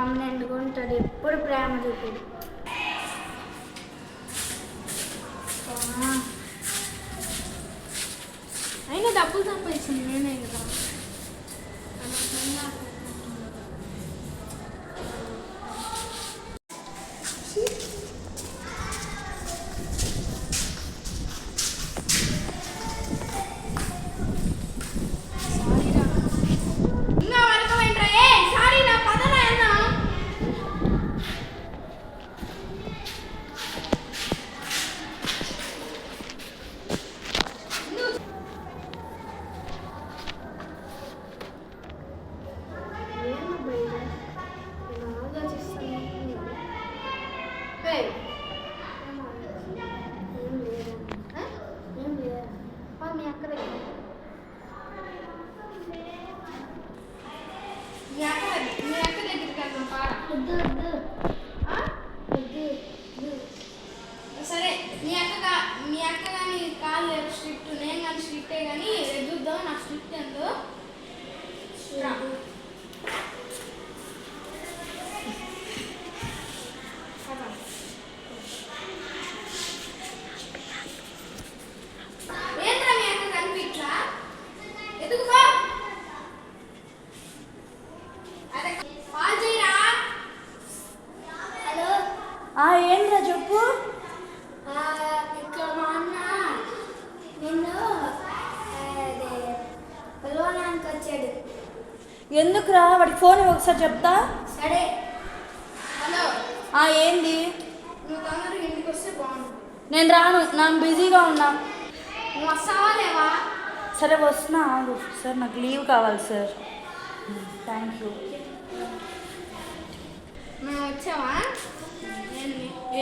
పర్మనెంట్గా ఉంటాడు, ఎప్పుడు ప్రేమ చూపాడు. అయినా డబ్బులు సంపాదించింది నేనే కదా. సరే మీ అక్క కానీ కాదు స్ట్రిక్ట్, నేను కానీ స్ట్రిక్టే, కానీ చూద్దాం నాకు స్ట్రిక్ట్ ఎంతో. ఏంద్రా మీ అక్క కనిపించా ఎదుగుపో. అదే కాల్ చేయరా. హలో, ఏంద్రా చెప్పు. ఇక్కడ మా అన్న నిన్ను పిలవడానికి వచ్చాడు. ఎందుకురా? వాడికి ఫోన్ ఒకసారి చెప్తా. సరే. హలో, ఏంది? నువ్వు తొందరగా ఇంటికి వస్తే బాగుంటుంది. నేను రాను, నాకు బిజీగా ఉన్నా. నువ్వు వస్తావా లేవా? సరే వస్తున్నా, ఆగు సార్, నాకు లీవ్ కావాలి సార్. Thank you. మేము వచ్చావా?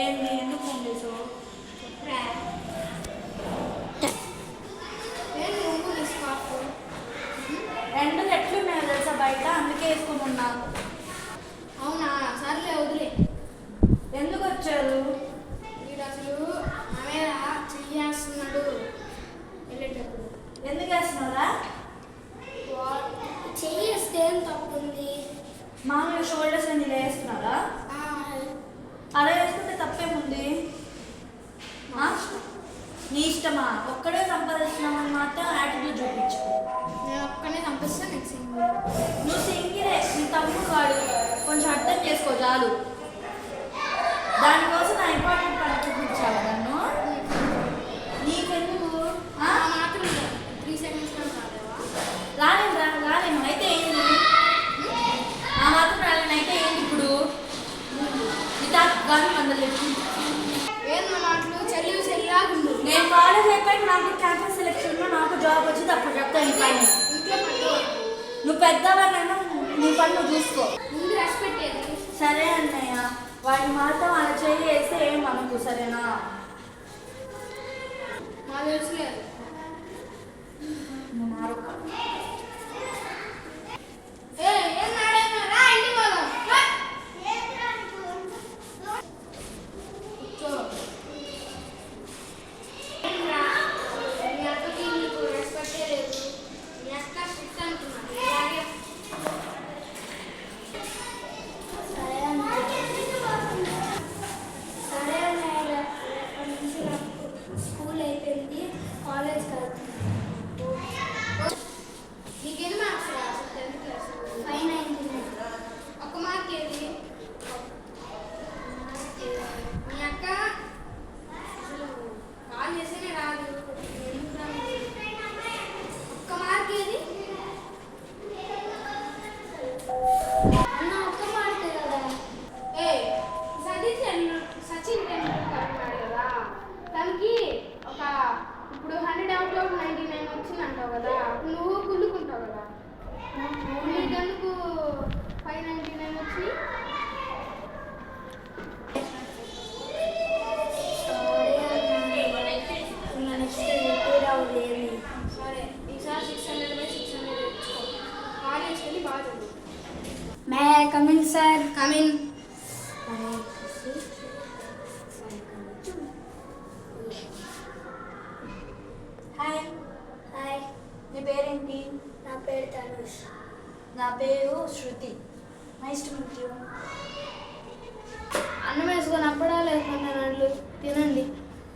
ఏంది, ఎందుకు ఫోన్ చేసావు? ఎండలు ఎట్లున్నాయో తెలుసా బయట, అందుకే వేసుకుంటున్నా. అవునా, సర్లే వదిలే. ఎందుకు వచ్చారు? వీడు అసలు ఆమె చెయ్యేస్తున్నాడు వెళ్ళేటప్పుడు. ఎందుకు వేస్తున్నారా? చెయ్యేస్తే ఏం తప్పుంది? మామూలుగా షోల్డర్స్ అన్ని వేస్తున్నారా? అలా వేసుకుంటే తప్పేముంది? నీ ఇష్టమా? ఒక్కడే సంపాదిస్తున్నామని మాత్రం యాటిట్యూడ్ చూపించు. నేను ఒక్కనే పంపిస్తాను. నీకు సింగిల్. నువ్వు సింగిలే, నీ తమ్ముడు వాడు, కొంచెం అర్థం చేసుకో చాలు. దానికోసం నా ఇంపార్టెంట్ పని చూపించావు నన్ను. నీకెందుకు? మాత్రం 3 seconds రాలేను అయితే ఏంటి? ఆ మాత్రం రాలేను అయితే ఏంటి? ఇప్పుడు కానీ మందలేదు. ఏంది మాటలు? చెల్లిలాగుండు. నేను కాలేజ్ అయిపోయి నాకు క్యాంపస్ సెలెక్షన్లో నాకు జాబ్ వచ్చింది, అప్పుడు చెప్తాను ఈ పని. ఇంట్లో పట్టు. నువ్వు పెద్దవాళ్ళైనా నీ పని నువ్వు చూసుకో. ముందు రెస్పెక్ట్ ఏది? సరే అన్నయ్య, వాడిని మాత్రం అలా చేస్తే ఏం అనుకో, సరేనా? నాకు తెలుసులేదు. నువ్వు మారుక. స్కూల్ అయిపోయింది, కాలేజ్ నీకెన్ని మార్క్స్? 10th class 599. ఒక మార్క్ ఏది? మీ అక్క అసలు కాల్ చేస్తేనే రాదు. ఒక్క మార్క్ ఏది? అన్న ఒక్క మార్కే కదా. సచిన్ టెండూల్కర్ ఉన్నాడు కదా, తనకి ఒక ఇప్పుడు 100 అవుట్ ఆఫ్ 99 వచ్చిందంటావు కదా, నువ్వు కుళ్ళుకుంటావు కదా. నీకెందుకు 599 వచ్చి? సరే, ఈసారి 600/600 తెచ్చుకో. కాలేజ్కి వెళ్ళి బాగా చదువు. May coming sir. Come in. Hi. Hi, నీ పేరేంటి? నా పేరు తనుష్. నా పేరు Shruti. Nice to meet you. అన్నం వేసుకొని అప్పడాలు వేసుకున్న వాళ్ళు తినండి.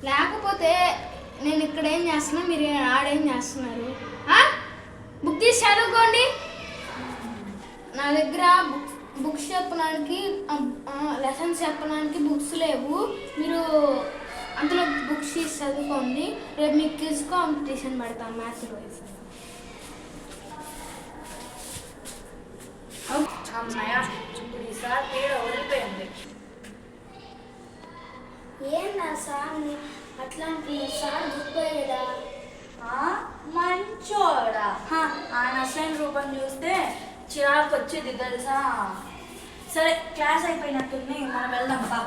లేకపోతే నేను ఇక్కడ ఏం చేస్తున్నా, మీరు ఆడేం చేస్తున్నారు? బుక్ తీసి చదువుకోండి. నా దగ్గర బుక్స్ చెప్పడానికి లెసన్స్ చెప్పడానికి బుక్స్ లేవు. మీరు అందులో బుక్స్ తీసి చదువుకోండి. రేపు మీకు క్విజ్ కాంపిటీషన్ పెడతాను మ్యాథ్స్ రోజు. అమ్మయ్య, ఇప్పుడు ఈసారి తేడా వదిలిపోయింది. ఏందా సార్ అట్లాంటి సార్ గుర్తుపోయేదా? మంచోడా, ఆయన అసలైన రూపం చూస్తే చిరాకు వచ్చేది తెలుసా. సరే, క్లాస్ అయిపోయినట్టుంది, మనం వెళ్దాం బా.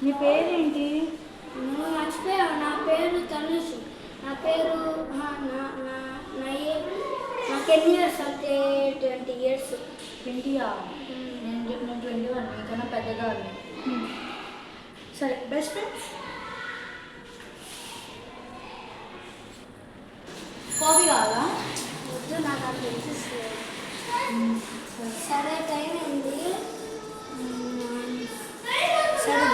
మీ పేరేంటి? నువ్వు మర్చిపోయావు. నా పేరు తనుషి. నా పేరు నాకు ఎన్ని ఇయర్స్ అంటే 20 years. 20యా? నేను 21, మీకన్నా పెద్దగా ఉంది. సరే, బెస్ట్ ఫ్రెండ్స్. కాఫీ కావాలా? వద్దు, నాకు అది తెలిసి. సరే, టైం అయింది. సరే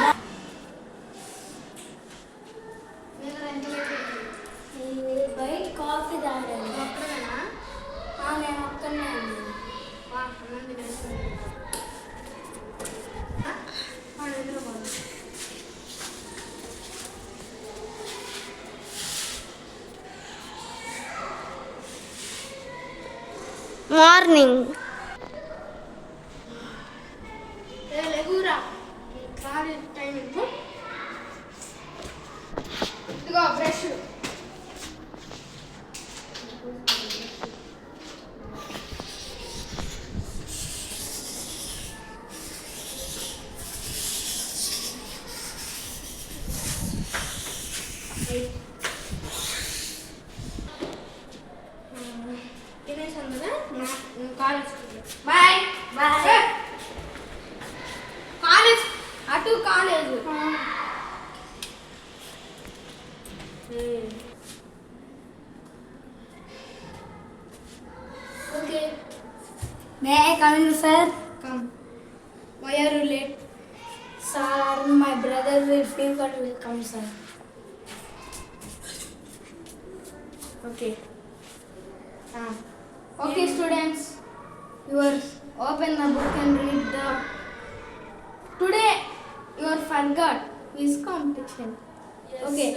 బయట కాఫీ తాగాను. ఒక్కడేనా? నేను ఒక్కనే ఉన్నాను. అన్నం తినేస్తాను. నిద్రపోను. మార్నింగ్ లేగురా, కాలేజ్ టైం ఎంత? ఇదిగో బ్రష్. తినేసాను కదా, కాలేజ్. Bye bye. కాలేజ్ అటు college. Okay. May I come in sir? Come. Why are you late? Sir, my brother will fever will come sir. Okay. Okay, students, you are open the book and read the. Today you are forgot quiz competition. Okay.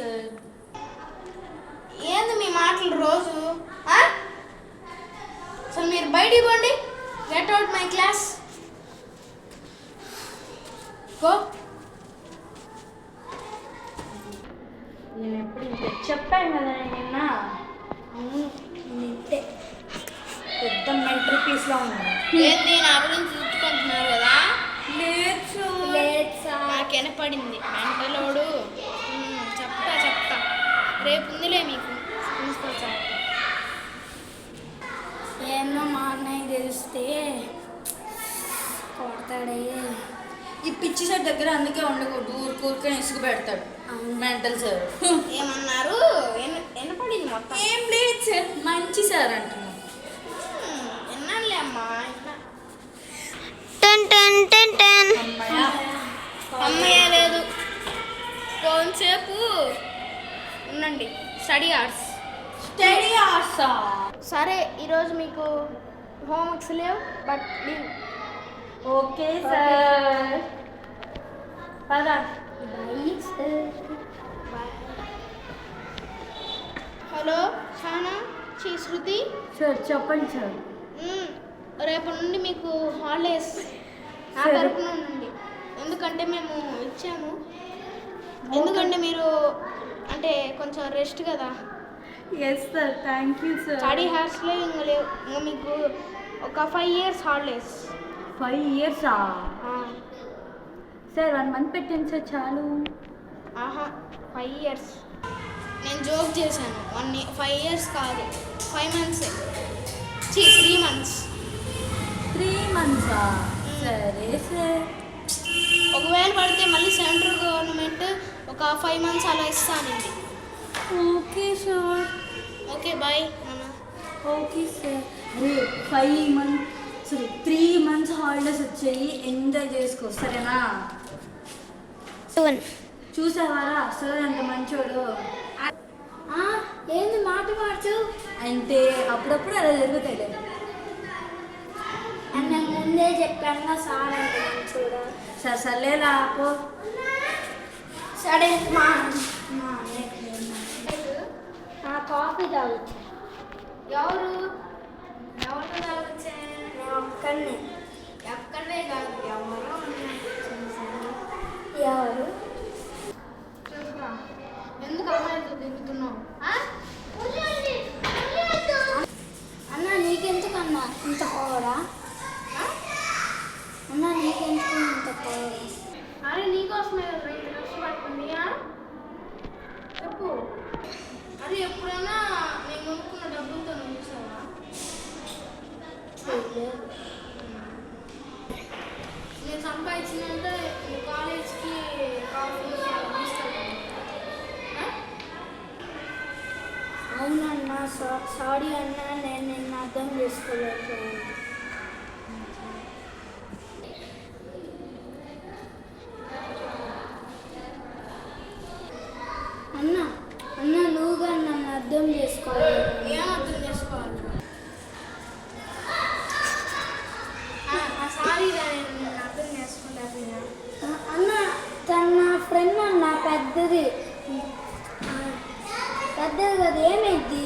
ఏంది మీ మాటలు రోజు? అసలు మీరు బయటికి పోండి. Get out my class. Go. నేను ఎప్పుడు చెప్పాను కదా నిన్న. నింతే పెద్ద మెంటల్ పీస్లో ఉన్నాను. ఏంది నా గురించి చూసుకుంటున్నారు కదా? లేదు లేదు సార్. నాకు వినపడింది మెంటలోడు. చెప్తా రేపు ఉందిలే మీకు ప్రిన్సిపల్ సార్. ఏందో మా అన్నయ్య తెలిస్తే కొడతాడే. ఈ పిచ్చి సార్ దగ్గర అందుకే ఉండకూడదు, ఊరికూరికే ఇసుగు పెడతాడు మెంటల్ సార్. ఏమన్నారు? వినపడింది మొత్తం. ఏం లేదు సార్, మంచి సార్ అంటున్నాను. విన్నానులే అమ్మా. అమ్మయ్య లేదు, కొంచెంసేపు ఉండండి. Study hours. సరే, ఈరోజు మీకు హోంవర్క్స్ లేవు, బట్ లీవ్. ఓకే సార్, పదా. హలో షానా, శృతి. సార్ చెప్పండి సార్. రేపటి నుండి మీకు హాలిడేస్ నా తరపున నుండి. ఎందుకంటే మేము ఇచ్చాము. ఎందుకంటే మీరు అంటే కొంచెం రెస్ట్ కదా. Yes sir, thank you sir. Study హార్స్లో ఇంకా లేవు. ఇంకా మీకు ఒక 5 years holidays. 5 years sir? 1 month పెట్టండి సార్ చాలు. 5 years. నేను జోక్ చేశాను. 5 years కాదు, 5 months. 3 months. 3 months సరే సార్. ఒకవేళ పడితే మళ్ళీ సెంట్రల్ గవర్నమెంట్ ఒక 5 months అలా ఇస్తానండి. Okay sir. Okay bye okay sir. అరే 3 months హాలిడేస్ వచ్చాయి, ఎంజాయ్ చేసుకో సరేనా? చూసావారా సార్ ఎంత మంచోడు. ఏంది మాట మార్చు? అంటే అప్పుడప్పుడు అలా జరుగుతాయి. నేను ముందే చెప్పాను సార్ అంటే మంచోడా. సర్లేలా పో. సరే మా కాఫీ తాగొచ్చు. ఎవరితో తాగొచ్చే? నేను ఒక్కడిని. ఎక్కడే కాదు ఎవరో ఎవరు? చెప్పురా, ఎందుకు అమ్మాయిలతో తిరుగుతున్నావు? అన్న నీకెందుకన్నా ఇంత పోవడా? అన్న నీకెందుకు ఇంత పోవడా? అరే నీకోసమే కదా ఇంత కష్టపడుతుంది. చెప్పు. అరే ఎప్పుడైనా నేను కొనుక్కున్న డబ్బులతో నువ్వు చూసావా? నేను సంపాదించినంటే కాలేజ్కి కాఫీ తీసుకెళ్తాను. అవునన్నా సారీ అన్నా, నేను నిన్ను అర్థం చేసుకోలేకపోయాను. అన్న నువ్వుగా నన్ను అర్థం చేసుకోలేదు. ఏం అర్థం చేసుకోవాలి? సారీ నేను అర్థం చేసుకుంటా. అన్న తను నా ఫ్రెండ్ అన్న, పెద్దది కదా, ఏమైంది?